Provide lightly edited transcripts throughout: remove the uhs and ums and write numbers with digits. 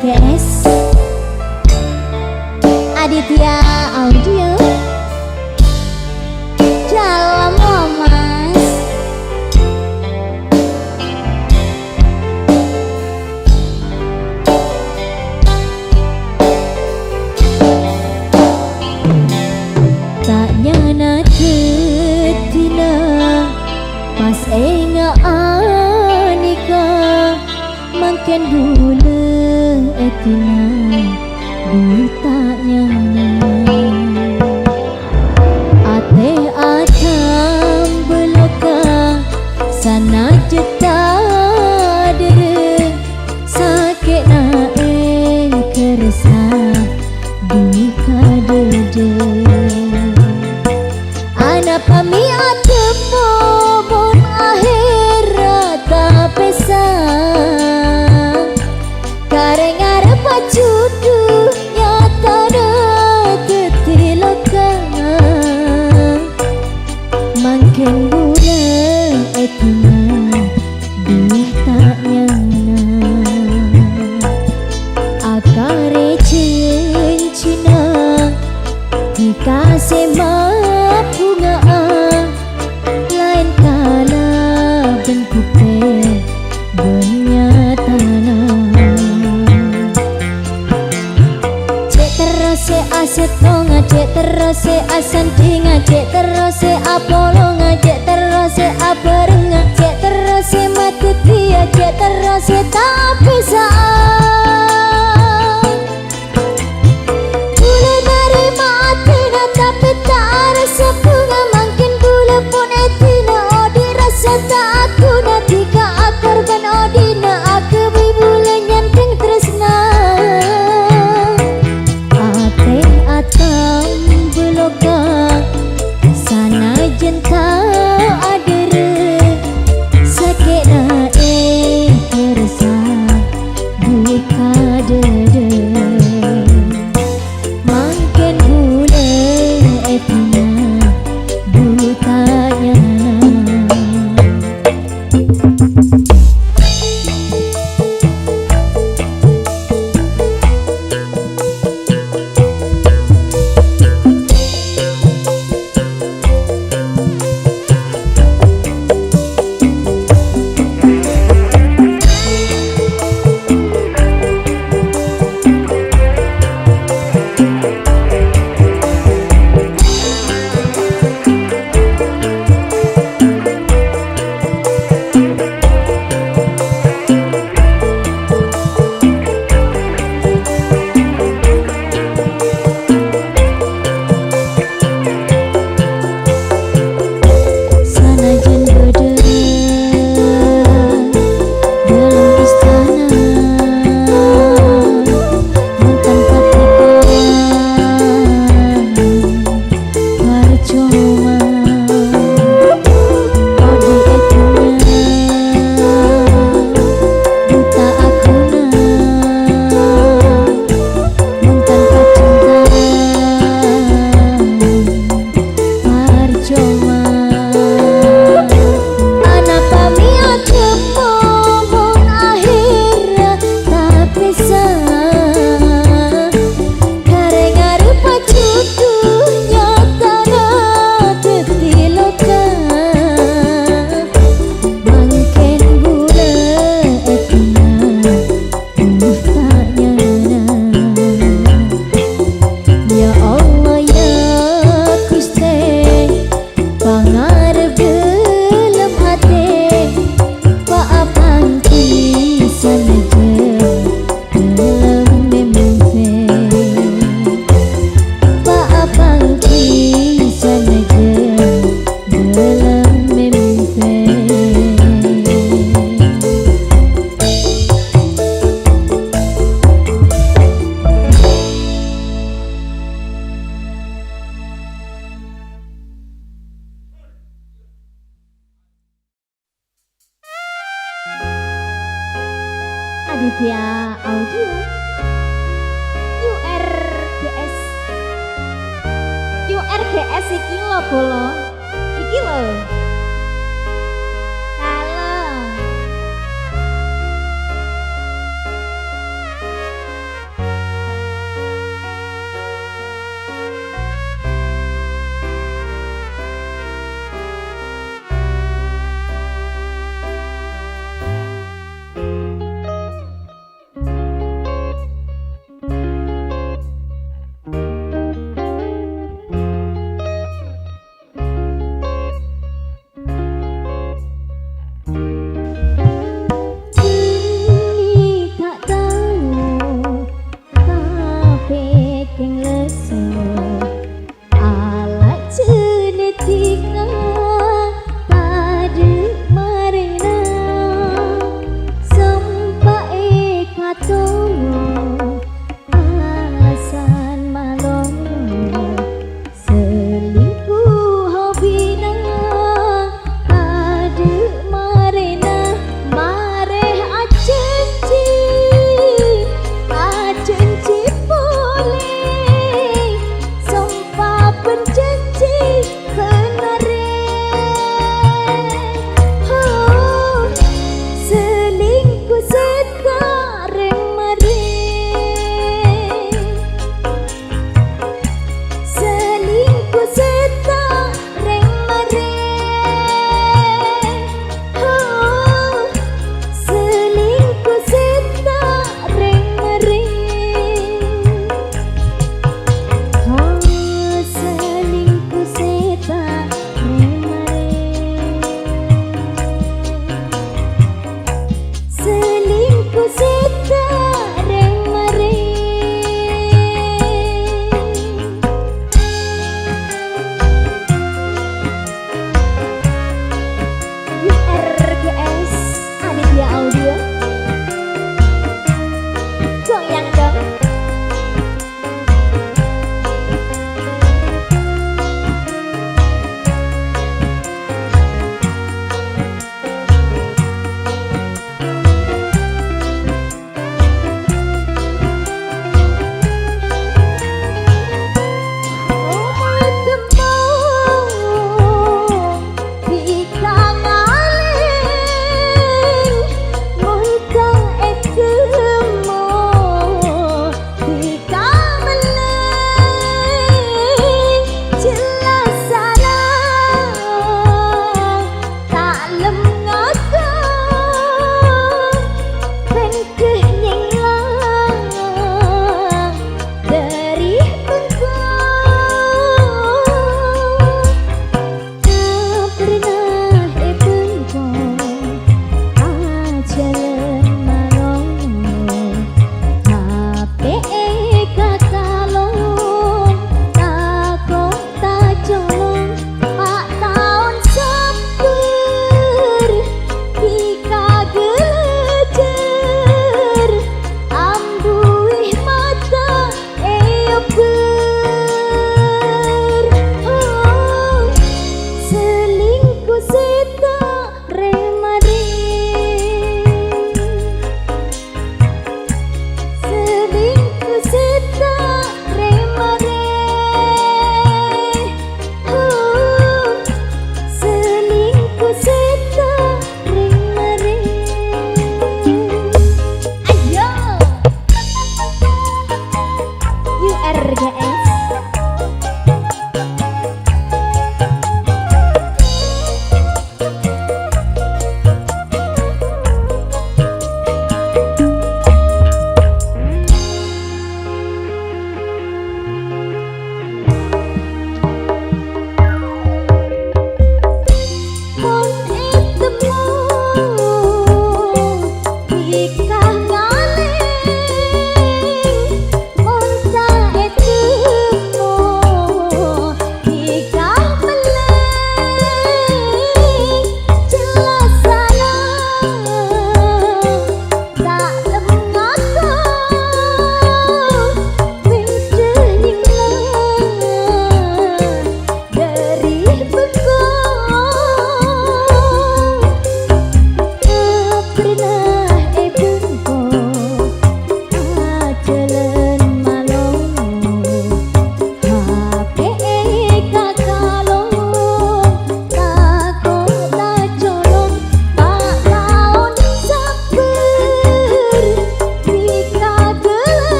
URGS Aditya Audio Dalam Mas tak nyana ketina pas enga anika makin dulu etina tak nyana ate atam beloka sana jeta dere sakit nae kerasa duka dede ana pami atemo bon akhirat tak pesa kareng arep judu nyata detiloka makin gula etina duh tak nyana akare cincina dikasih bunga lain kala bentuknya benyatana cek terus aset ngajek terus asan ngajek terus apolo ngajek terus abareng ngajek terus mati dia cek terus tak bisa Aditya Audio URGS iki lho bolo iki lho halo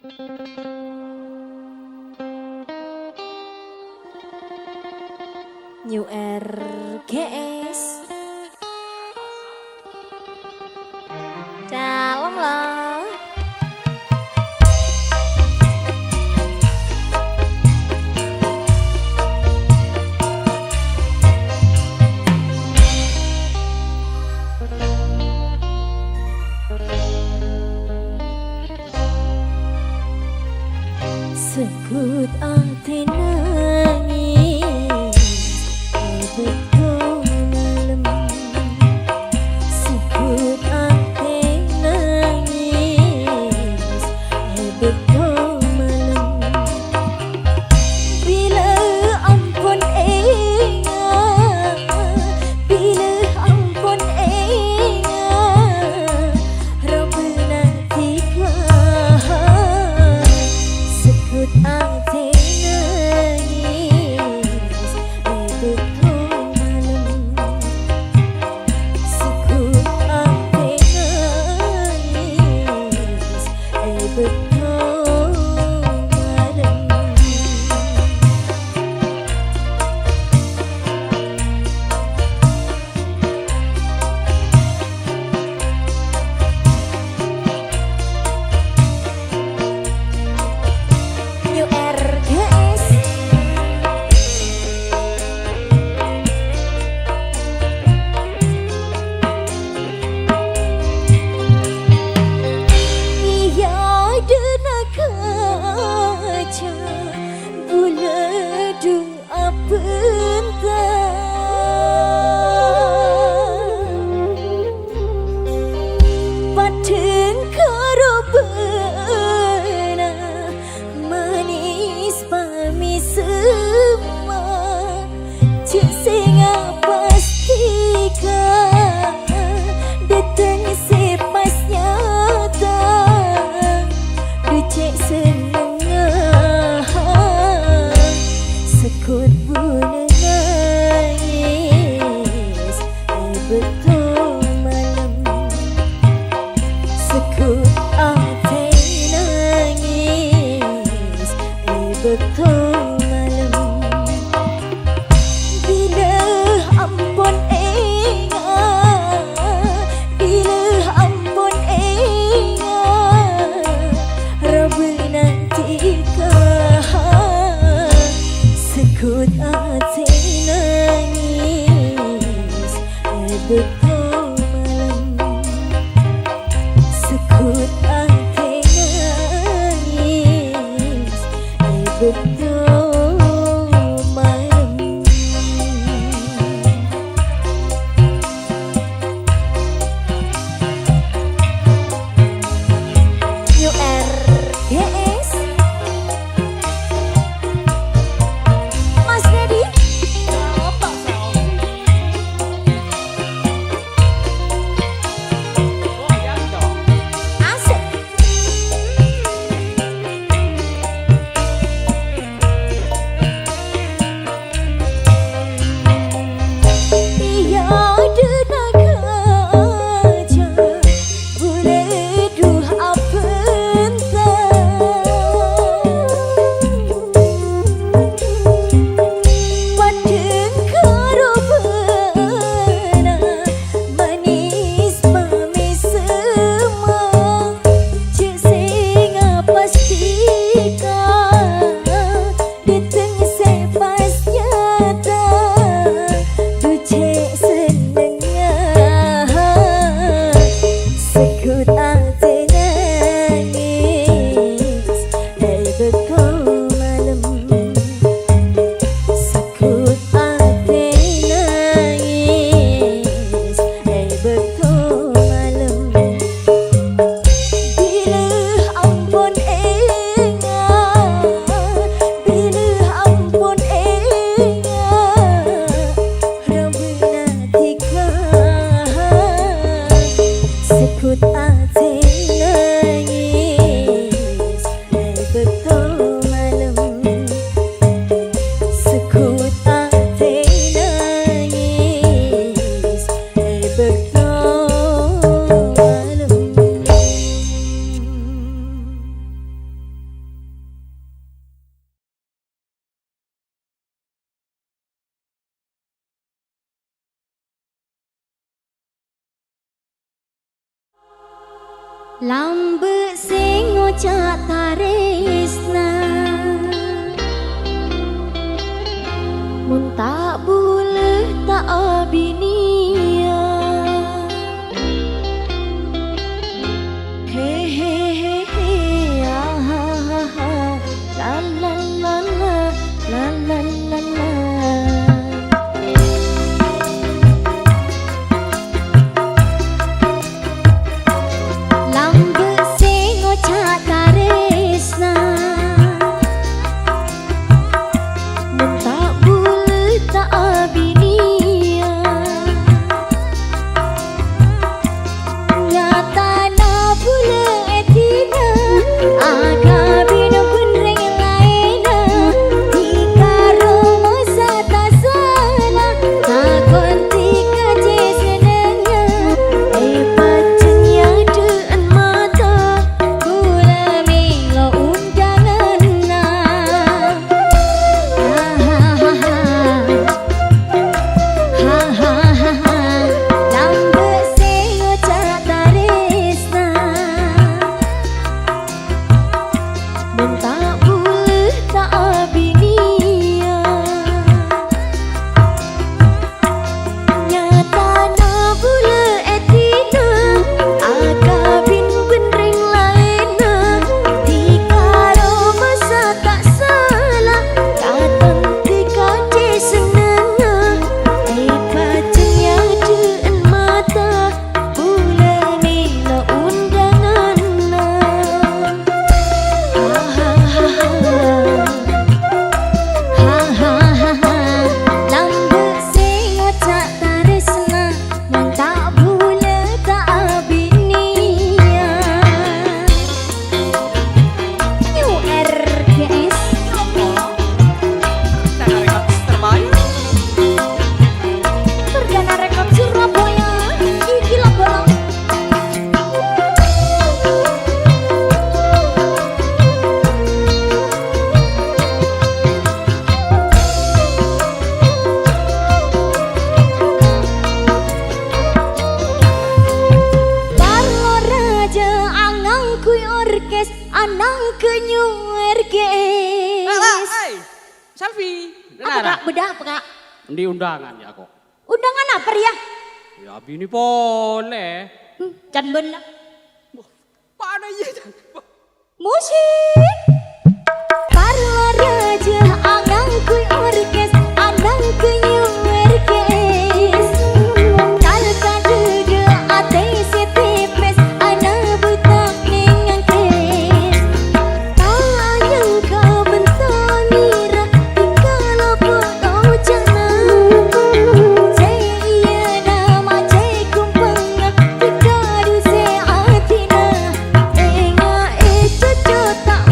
New RGS dalam lah. Sekut ati nangis betul malam. Sekut ati nangis betul malam. Bila ampun ingat, bila ampun ingat, Rabbana tiga. Sekut ati nangis betul malam. Sekut ati nangis betul malam. New RGS iya dena kaca buladu apenta paten karo bena manis pami semua cik singa pastikan datang sepas nyata ducek senengah sekut bulan nangis betul malam. Sekut ati nangis betul malam. Bila ampun ingat, bila ampun ingat, Rabbana tiga. Sekut ati nangis betul malam. Sekut ati nangis betul malam. New RGS Mas Dedi asik. Iya dena kaca buladu apenta Lambe sing ngocak taresna mun tak boleh tak abinia he he he he ah ha ha ha la la la la la la la la lambe sing ngocak taresna mun tak boleh tak abinia nyata na boleh etina aga bina benreng laina tika romo sata sana takon tika jesenanya pacenya deen mata gula milo undangan na lambe sing ngocak taresna mun tak boleh tak abinia nyata na boleh etina aga bin benreng laina tika roma tak salah katan tika jesenanga pacenya deen mata boleh milo undangan na lambe sing ngocak taresna mun tak boleh tak abinia New RGS Perdana Rekod Surabaya iki lah bolong Parlo raja angang kuy orkes anang kenyu RGS Selfie. apa kak bedah apa kak Di undangan ya kok. undangan apa ya Ya bini boleh. can bener Mana iya? musik Parlo raja angang kuy orkes anang kenyu RGS kal kadege ate setipes ana butak ningan kes tayang ka bentanira dikala potong jana cai iya nama cai kumpanga dikadu se atina enga cucu tak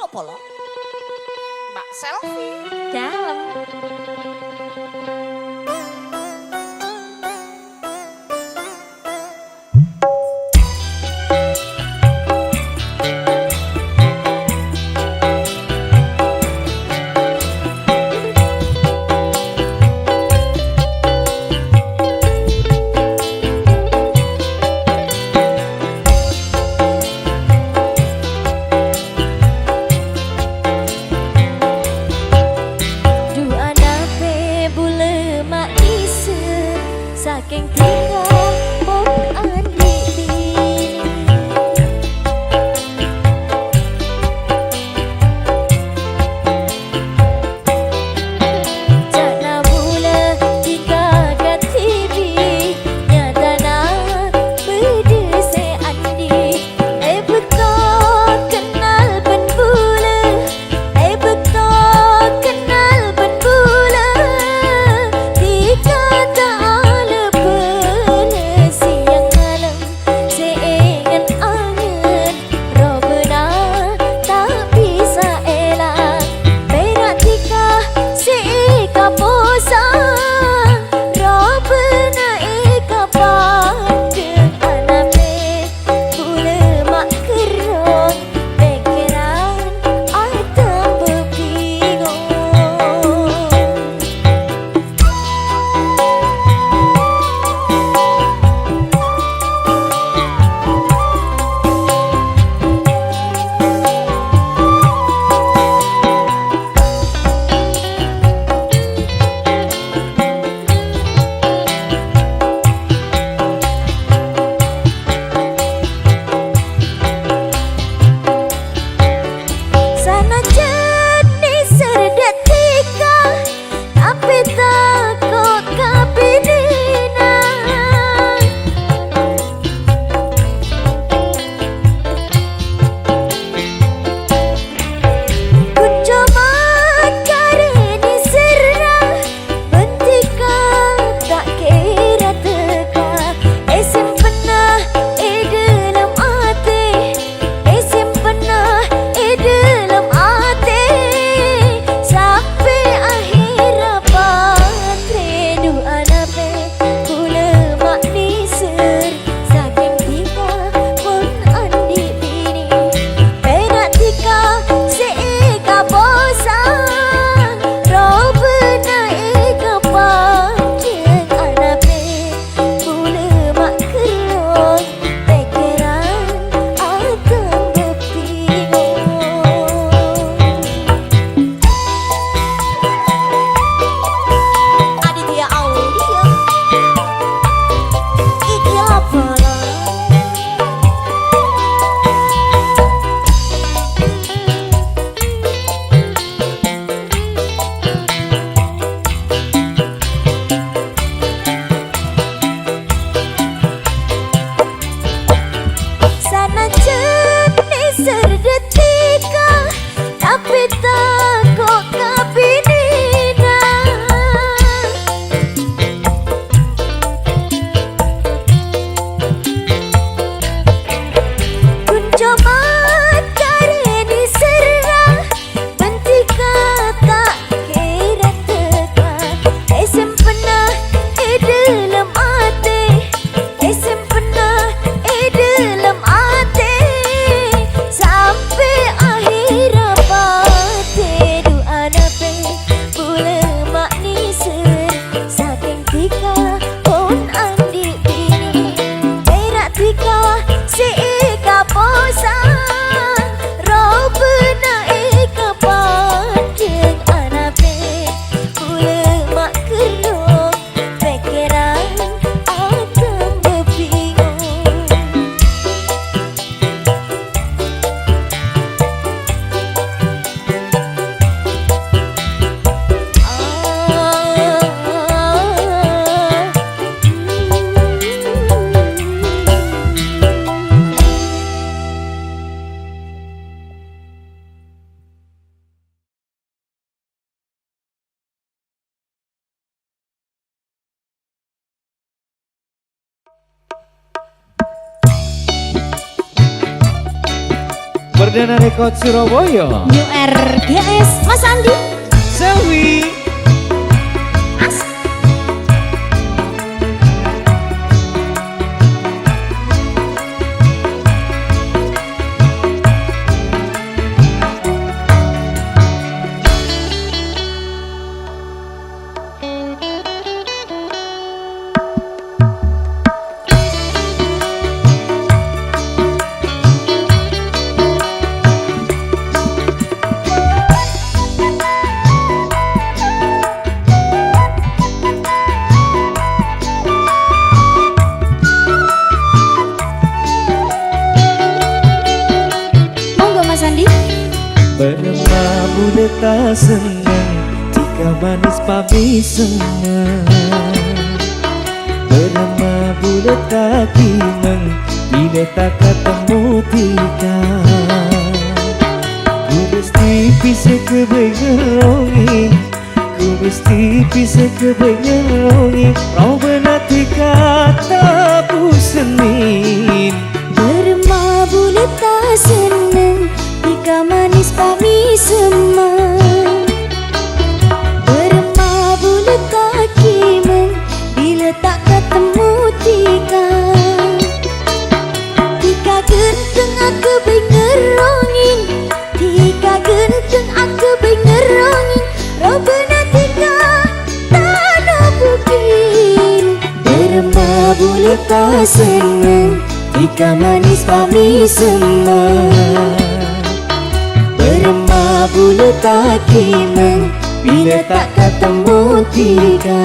apa lo? Mbak selfie. Dalam. Dua nape bule mai Perdana Rekod Surabaya. New RGS Mas Andi. Selfie. Monggo Mas Andi. Bermamu tak senang jika manis pami senang. Bermamu tak kinang bila tak ketemu tika. Ku mesti bisa kebengerongi, ku mesti bisa kebengerongi. Kau benar tika tak pusenin. Bermabule tak seneng jika manis pami semang. Bermabule tak kimeng bila tak ketemu tika. Tika genteng aku bengerongin, tika genteng aku bengerongin. Robena tika tak ada bukin. Bermabule tak seneng jika manis pami semang. Bermabule tak kimeng bila tak ketemu tika.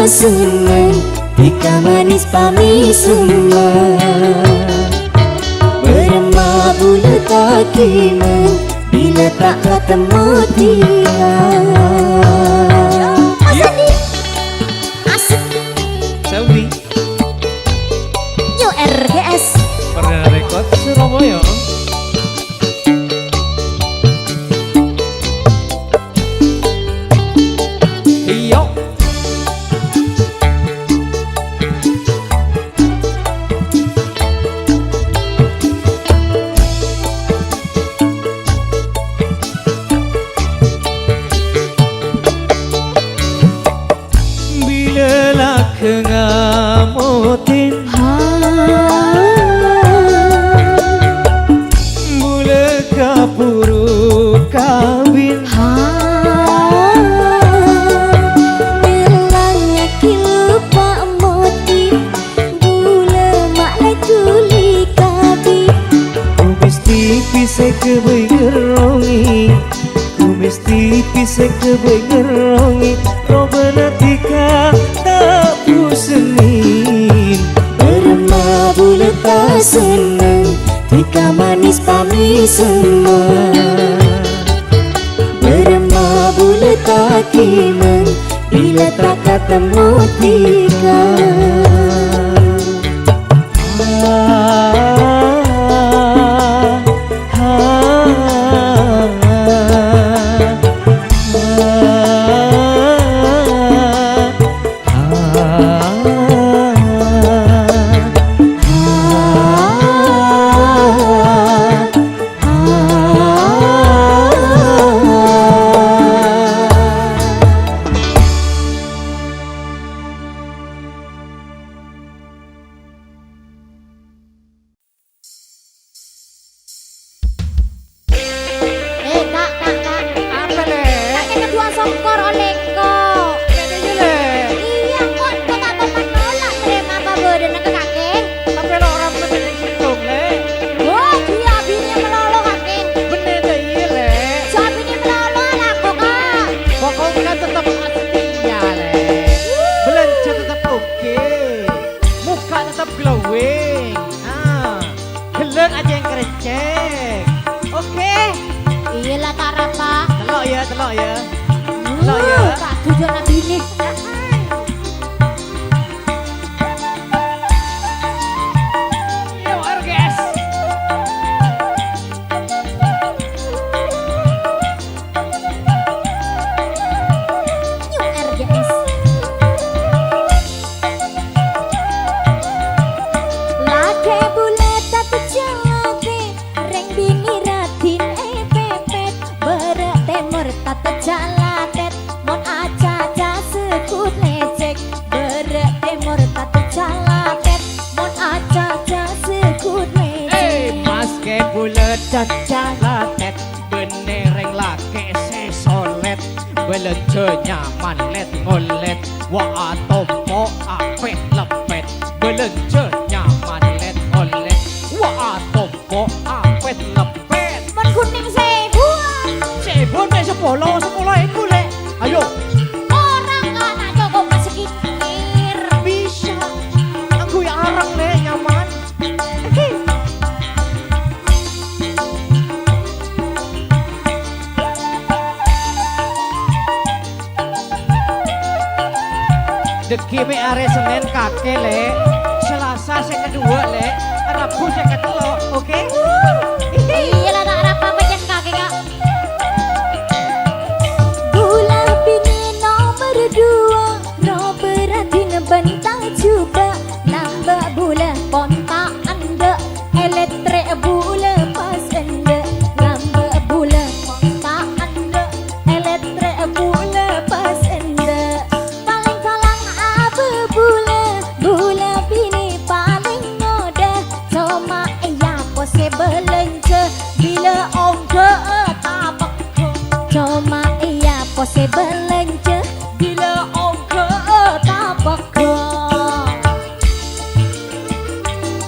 Senang jika manis pami semang. Bermabule tak kimeng bila tak ketemu tika. Mas Andi asik. Selfie. New RGS Perdana Rekod Surabaya. Iyo. Kengamotin mula kapuru kawin bilangnya kilupa motif bula maklai tuli kabi. ku mesti bisa kebengerongi, ku mesti bisa kebengerongi. Kau benar tika tak pusenin. Bermabule tak seneng jika manis pami semang. Bermabule tak kimeng bila tak ketemu tika. mantap glowing. Gelut aja yang kerecek. Oke. Iyalah tak rapa. Telok ya, telok ya. Telok ya. Tak tujuan nabi ini. Yo RGS. New RGS. Lake bulet tak jalate, reng bini ratin pepet, berat temur tak jalatet, mon aca sekut lecek, berat temur tak jalatet, mon aca sekut lecek. Maske bulet caca latet, benereng lake sesolet, belence nyaman let ngolet, wa tompo apet lepet, belence nyaman let ngolet, wa tompo apet lepet. Mon kuning sebuah, Sebon mek 10 itu lek. Ayo, orang anak Joko bersekikir. bisa. Aku yang arang lek nyaman. Deki me are Senin kake le, Selasa saya kedua le, Rabu saya ketelo, oke? Iyalah tak rapa pencet kaki kak. Gula bini nomor 2, no berarti nebentang coba, nambah bula kontak anda, elektrik bula pas anda, nambah bula kontak anda, elektrik bula pas anda. Paling kalang apa bula bini paling noda, cuma iya pose belanja bila ongga tapak. Cuma iya pose belanja bila ongga tapak.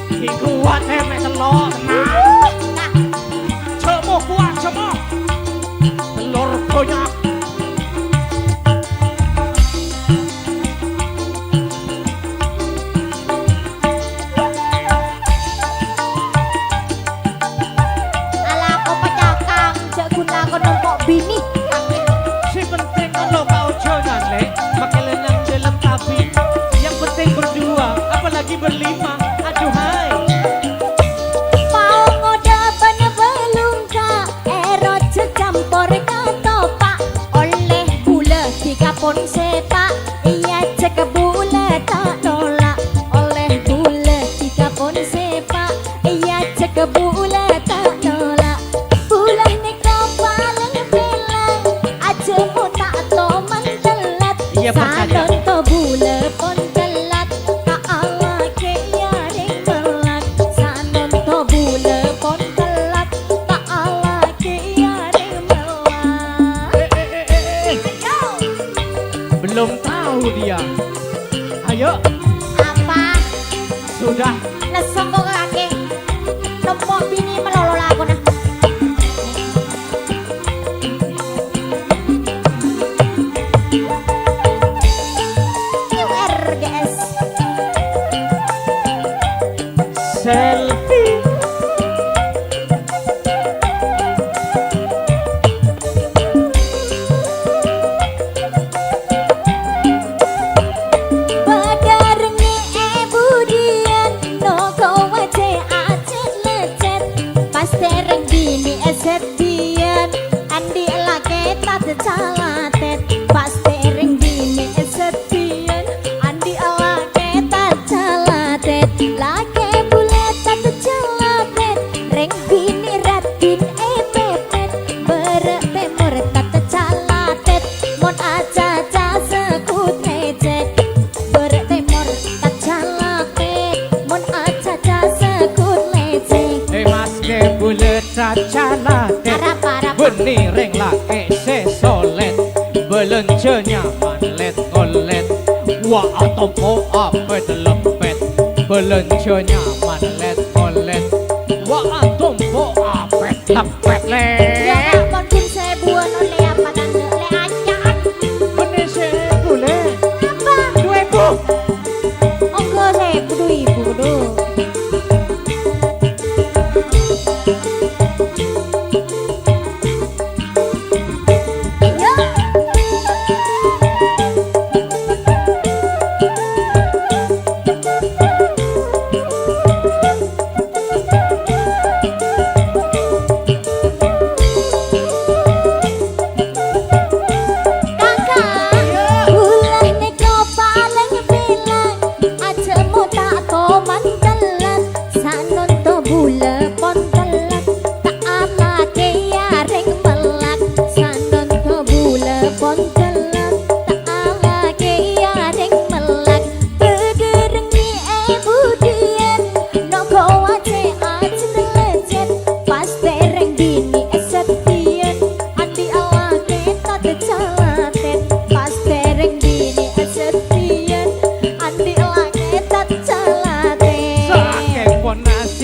Ki kuat mek telur tenang. Nah, Cemo kuat cemo. Telur banyak. ala aku pecakang, jak guna aku nombok bini. Si penting kalau kau jangan le, pakai lenang dalam kabin. Yang penting berdua, apalagi berlima. Aduhai. Mau ngoda bana belungka, ero campur katopak, oleh gula 3 pon sepak, iya cek bula tak nolak, oleh gula 3 pon sepak, iya cek bula tak nolak, bula nek paling belang, aja mu tak to mentelat, Iya, percaya. salon to bula pon telat, tak ala ke yaring melak, salon to bula pon telat, tak ala ke yaring melak. Ayo, Belum tahu dia. Ayo, apa? sudah. Lesong kok kaki, nombok bini melolo aku nah. New RGS. Selfie. Badarenge budian, no kau wace acet lecet, pas tereng bini esetian, andi lake tak calatet, pas tereng bini esetian, andi lake tak calatet, lake bulet tak calatet, reng bini ratin pepet, berat temur tak calatet, mon aja sekut lecek. Berat temor tak calaket, mon aja sekut lecek. Maske bulet caca latet, Parah. benereng lake sesolet, belence nyaman let ngolet, wa tompo apet lepet, belence nyaman let ngolet, wa tompo apet lepet le. Ya nak pon kun sebuan oleh apa tanda le acan. Menese boleh Apa? 2000. Onggo sebu ibu kudu.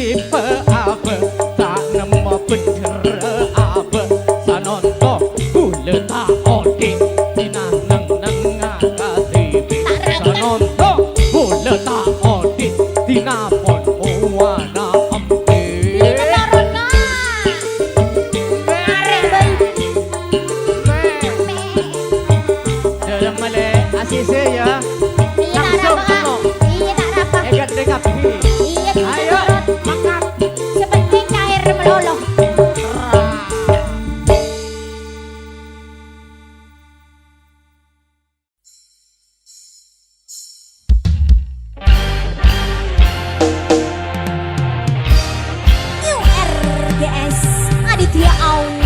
tipe apa tak nemu bener apa sanonto kula tak odi dinang nang nang ngakati sanonto kula tak odi dinapon wana ampe dalam male asise ya langsung tengok egat dekap ayo makan sepenting cair meloloh. URGS Aditya Aung.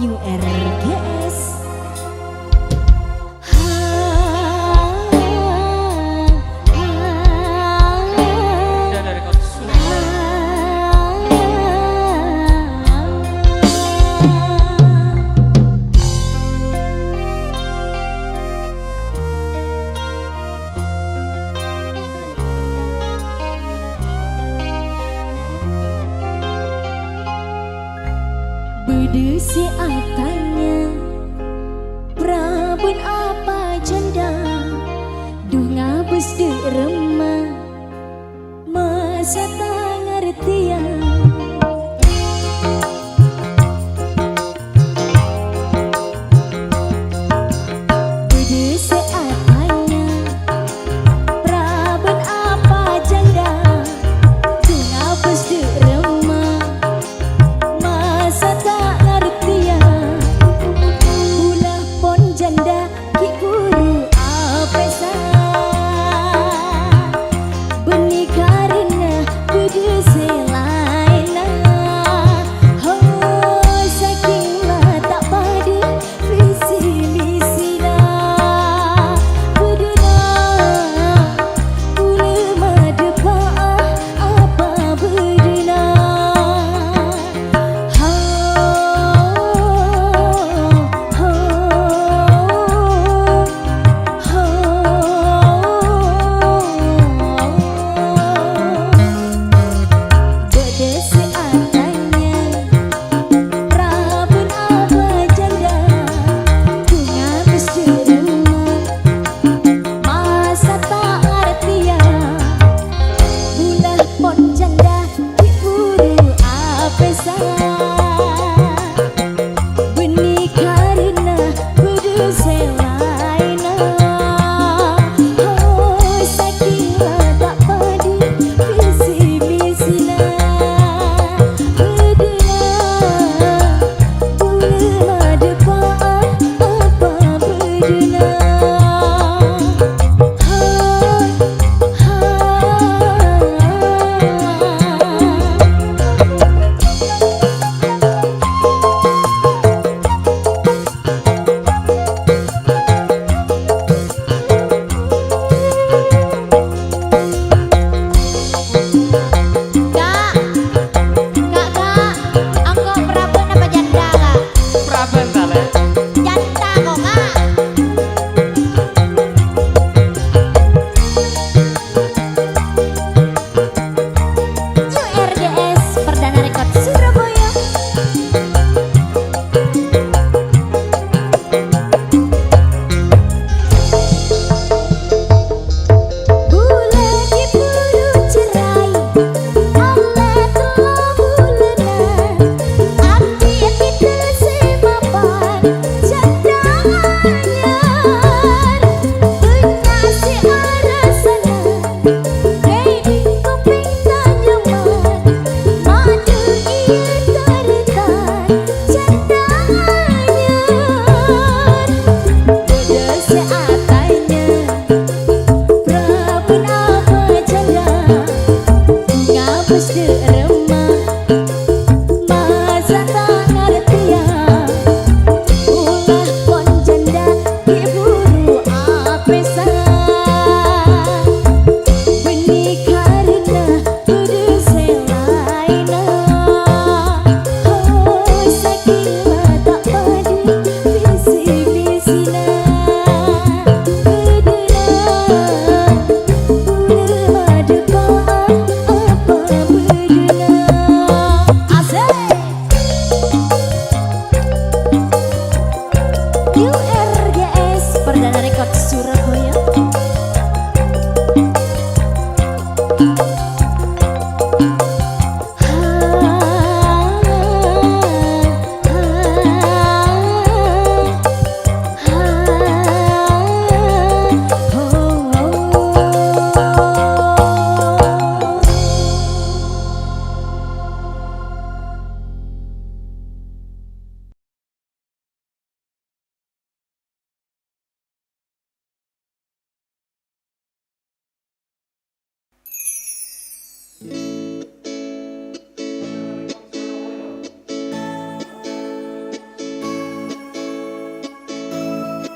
URGS. Udah dari kau sudah. Berdesi atanya Prabun apa janda Duh ngabes de remah Masa tak ngertian Berdesi atanya Prabun apa janda Duh ngabes de remah Masa tak ngertian Ulah pon janda ki guru apa Benih karena kudu selaina Oh saking lah tak pada visi misi lah Kuduna ulama depan apa berduna Berdesi atanya Prabun apa janda Ku ngabes di rumah Masa tak ngertian Bulah pon janda Ki buru apa Benih karena kudu selaina Oh saking lah tak pada visi misi lah Berdua ulama depan apa berduna Kak, angkok prabun apa janda kak? Praban tale. Janda kok kak?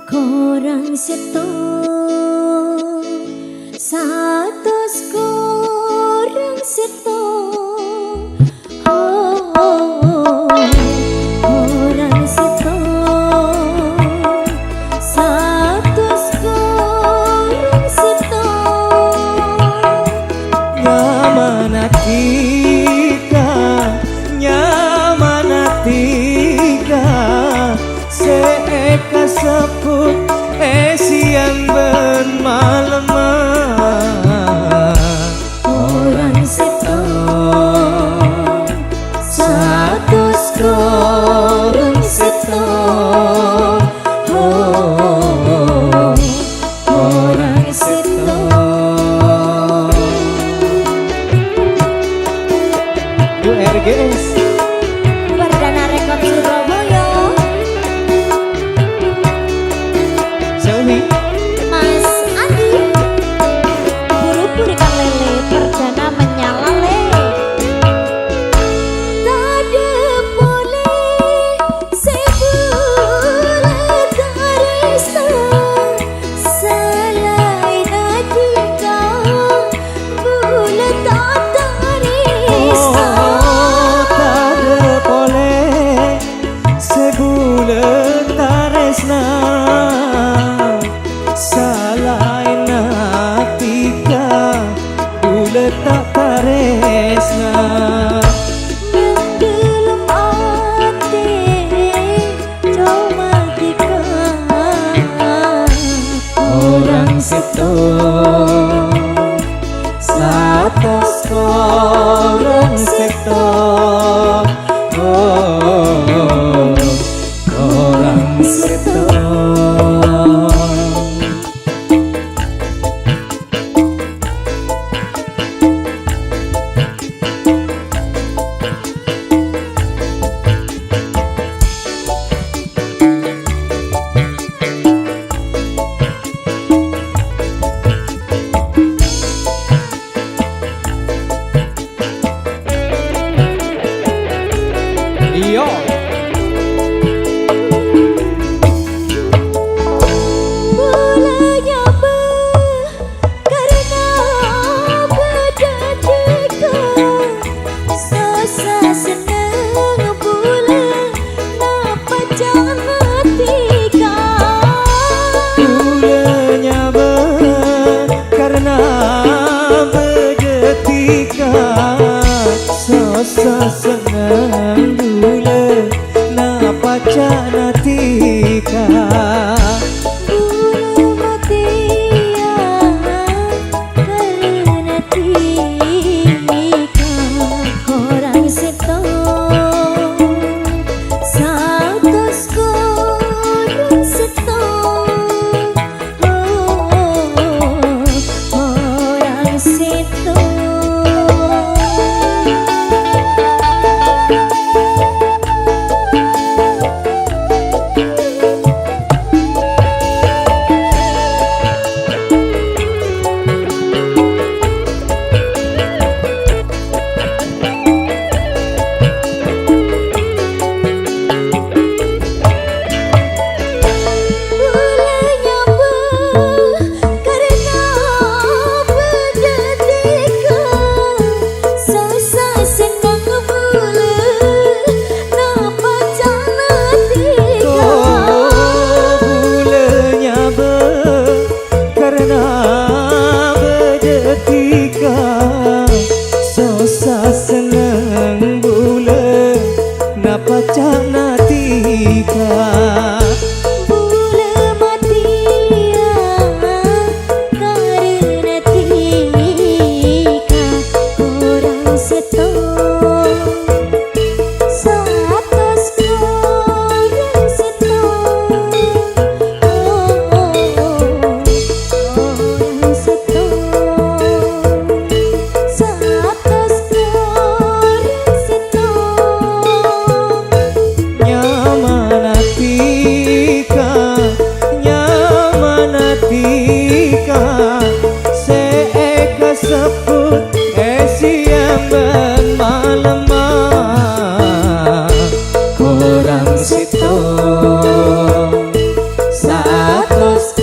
Korang seto satus korang seto korang seto satus korang seto nyamanatika seeka seput siang ben malam orang seto satus korang seto orang seto URGS Perdana Rekod Surabaya Selvi Mas Andi buru-buru ikan lele perdana menyala le tade boleh sebulan tarisa selain adika bulan tak tarisa tade boleh sebulan taresna salain atika bulan tak taresna menggelem ate cuma tika orang seto satus korang seto orang seto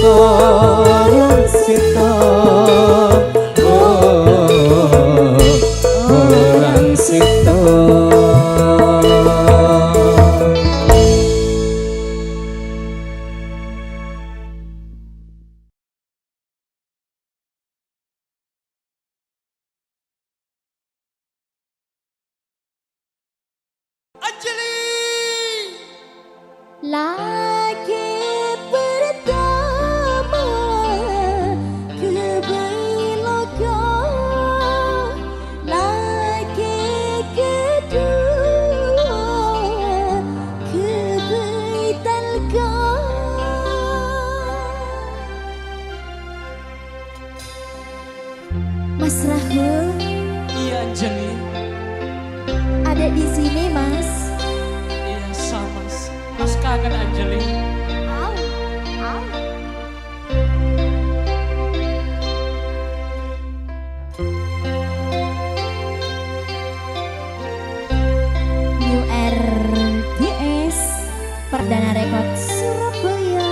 seorang seto. Oh, orang seto. Lagi pertama kebelokan, lagi kedua kebetalkan. Mas Rahul, Iya Anjali, ada di sini Mas. iya sama. Mas kangen Anjali. Au, au. New RDS Perdana Rekod Surabaya.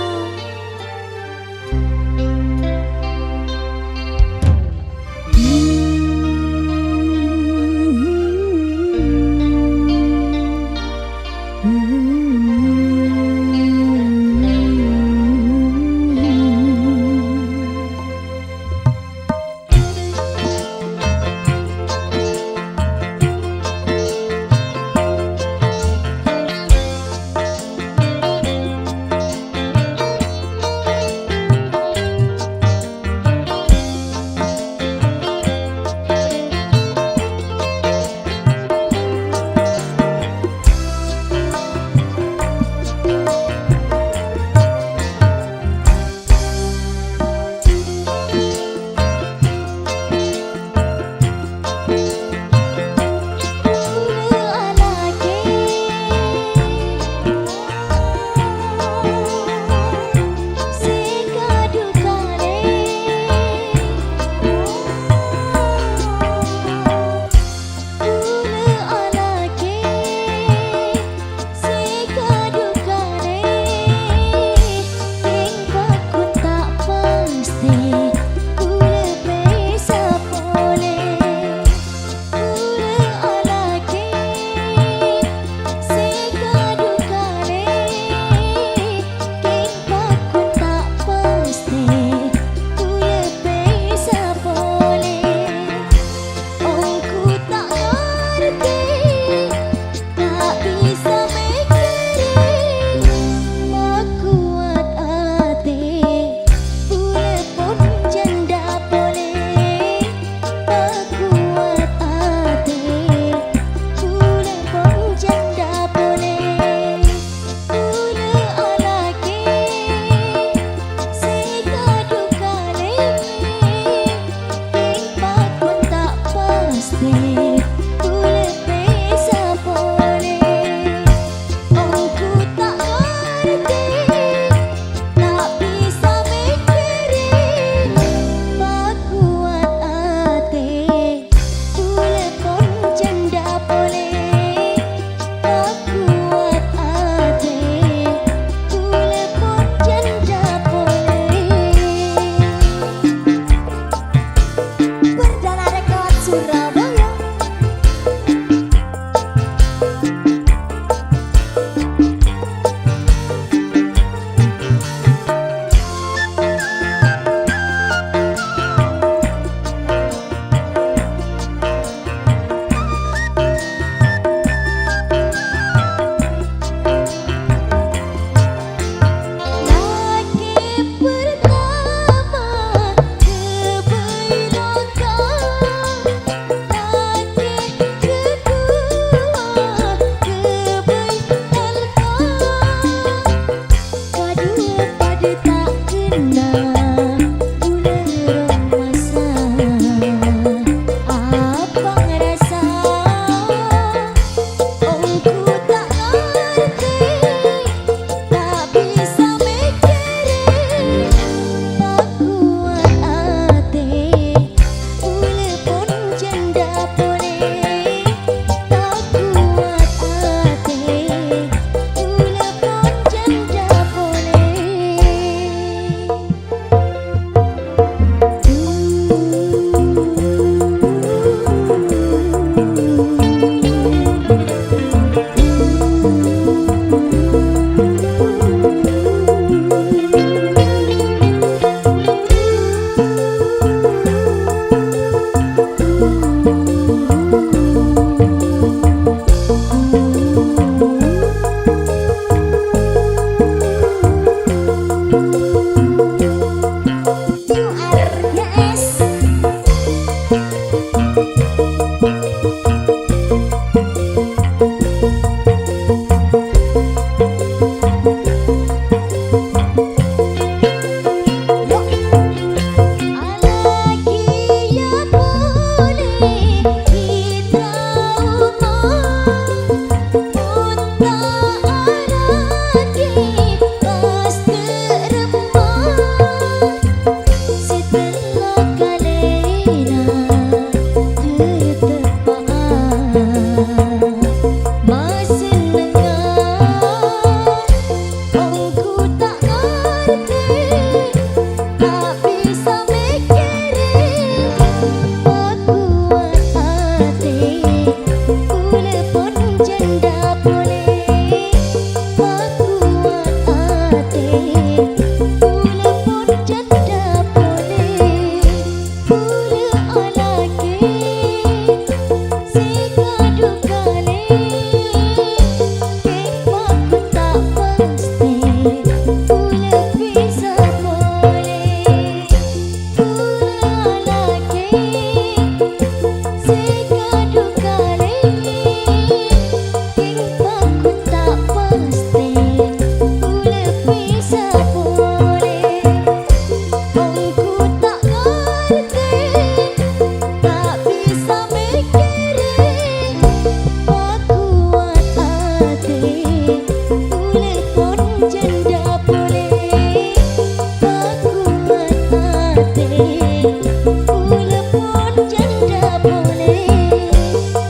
Ulepon janda boleh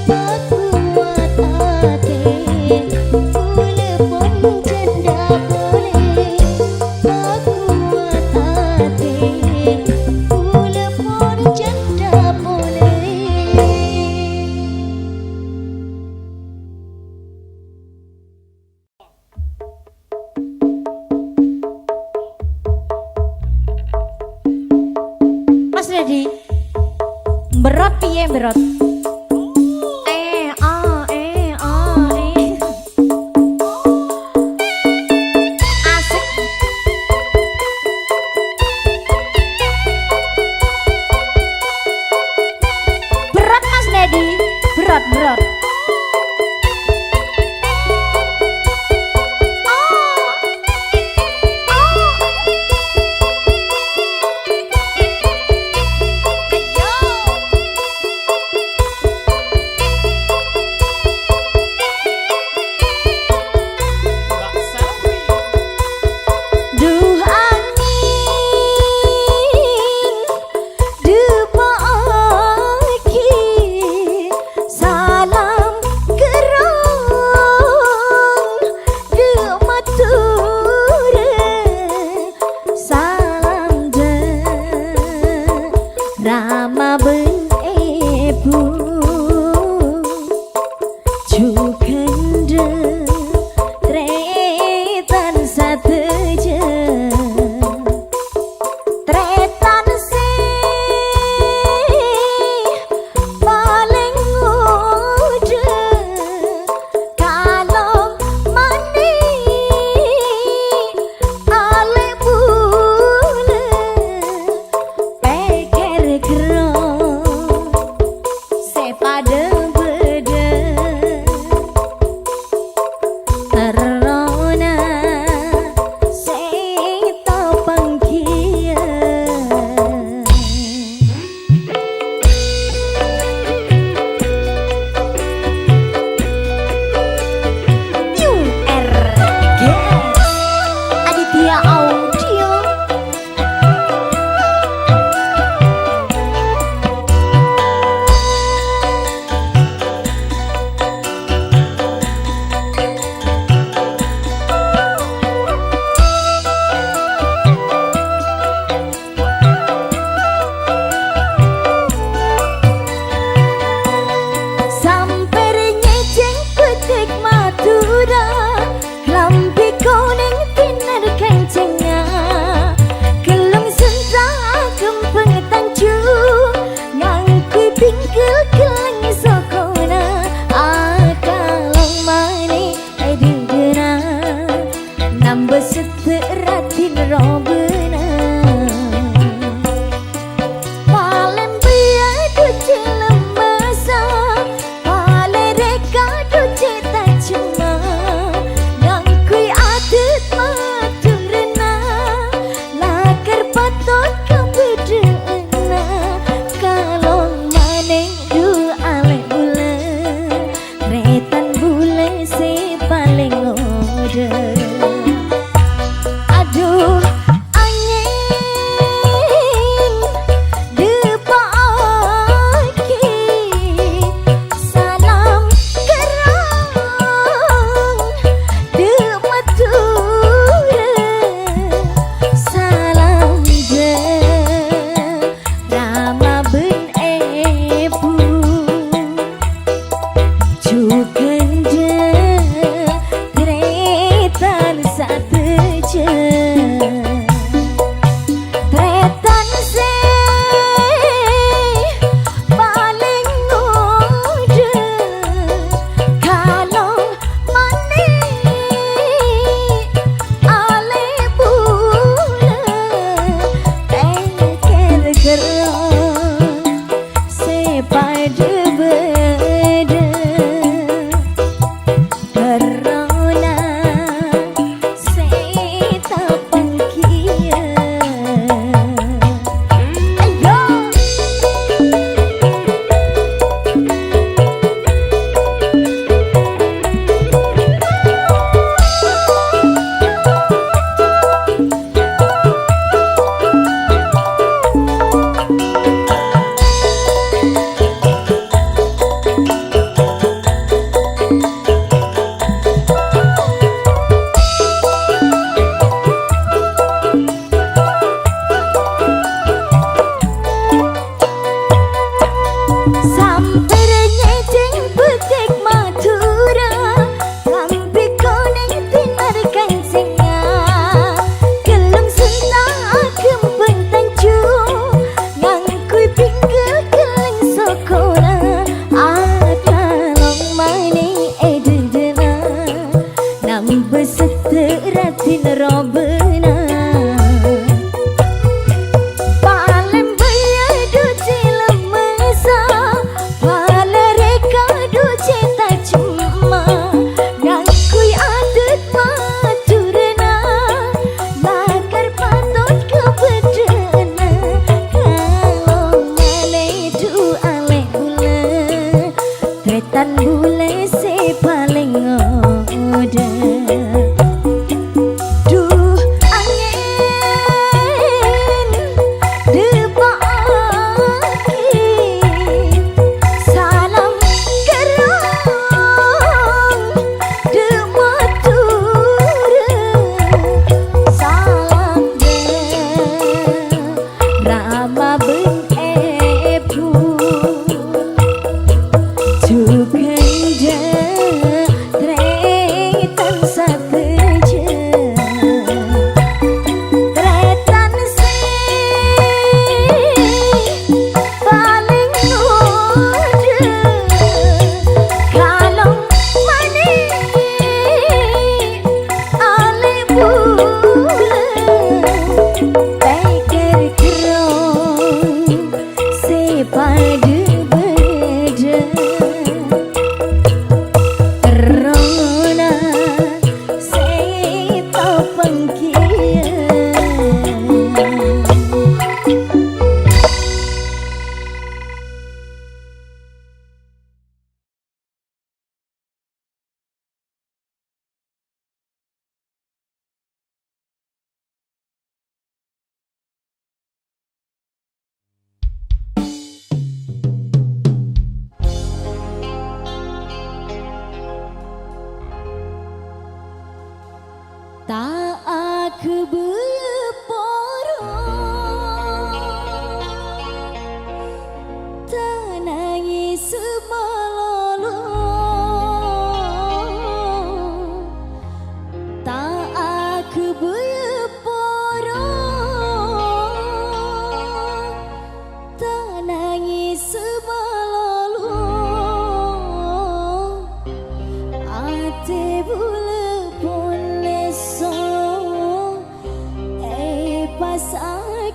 Pakuat hati Ulepon janda boleh Pakuat hati Ulepon janda boleh. Mas Dedi, berot piye berot? Asik. Berot Mas Dedi, berot berot.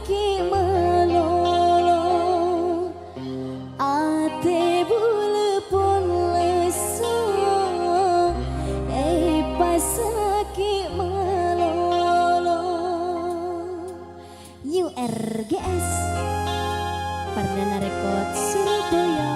ki melolo ate bulu pun leso pasaki melolo URGS Perdana Rekod Surabaya.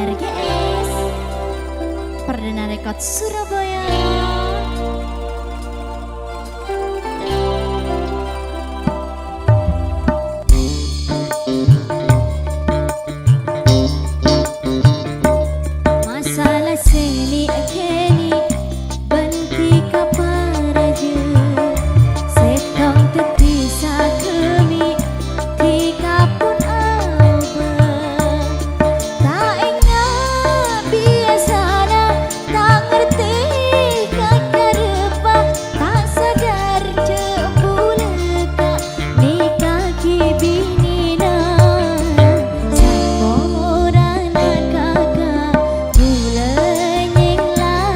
RGS Perdana Rekod Surabaya. Masalah seni kini benti kaparaja setong terpisah kami tiga pun apa tak ingat biasanya tak ngerti kata rupa tak sadar jempulaka ni kaki bini na samora na kakak bulan nyinglah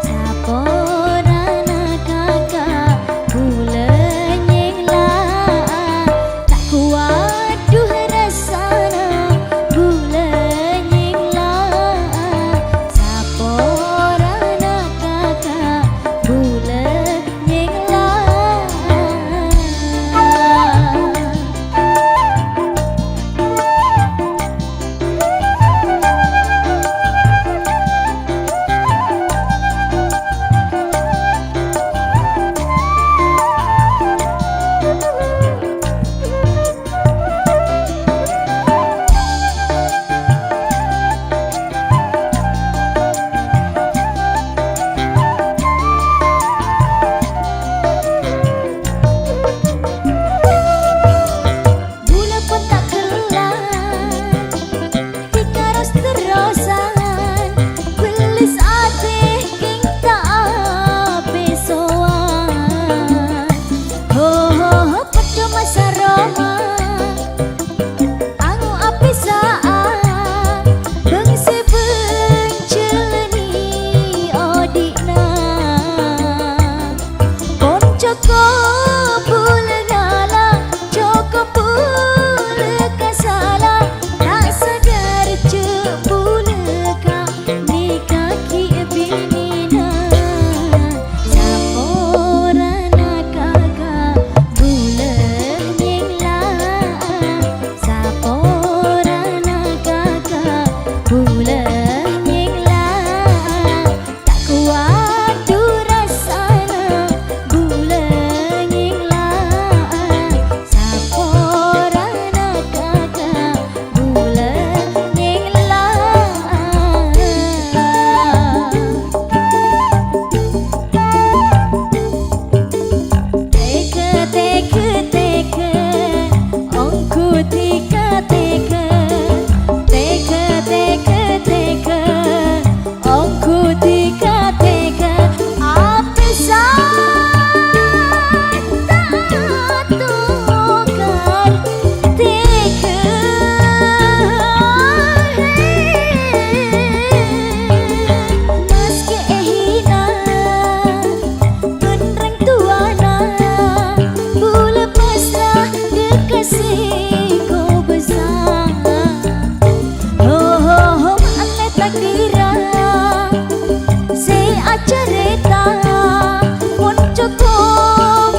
sapora na kakak bulan nyinglah tak kuat duh rasana bulan nyinglah sapora na kakak bulan nyinglah. Bulan pun tak kelar tika terus-terusan gelis ati king tak ape soan ho ho ho pada masa Roma angu ape saat bengsi benceni odikna pon cukup bulan ngala cukup bulan kasala tak sadar cebulaka ni kaki binina sapora na kakak bulan nyinglah sapora na kakak bulan nyinglah tak kuat du rasana bulan nyinglah sapora na kakak bulan nyinglah. Teka ongku tika teka ongku tika teka apa tak tukar teka meski hina benerang tuana bula pasrah dekasiku besar ho ho ho ane takdira si acarita pun cukup